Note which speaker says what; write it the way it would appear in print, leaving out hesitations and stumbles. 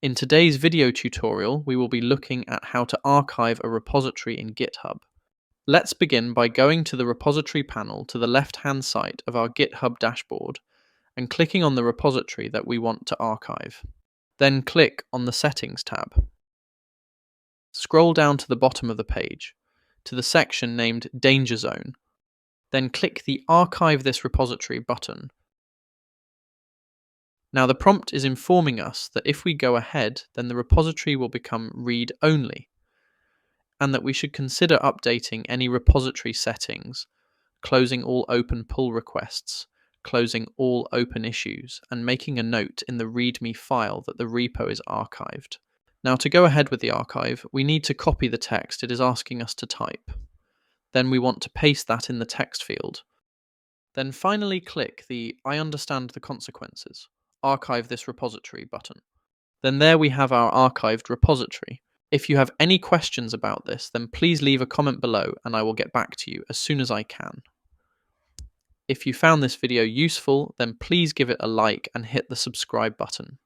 Speaker 1: In today's video tutorial, we will be looking at how to archive a repository in GitHub. Let's begin by going to the repository panel to the left-hand side of our GitHub dashboard and clicking on the repository that we want to archive. Then click on the Settings tab. Scroll down to the bottom of the page, to the section named Danger Zone. Then click the Archive this repository button. Now the prompt is informing us that if we go ahead, then the repository will become read-only, and that we should consider updating any repository settings, closing all open pull requests, closing all open issues, and making a note in the README file that the repo is archived. Now to go ahead with the archive, we need to copy the text it is asking us to type. Then we want to paste that in the text field. Then finally click the I understand the consequences, archive this repository button. Then there we have our archived repository. If you have any questions about this, then please leave a comment below and I will get back to you as soon as I can. If you found this video useful, then please give it a like and hit the subscribe button.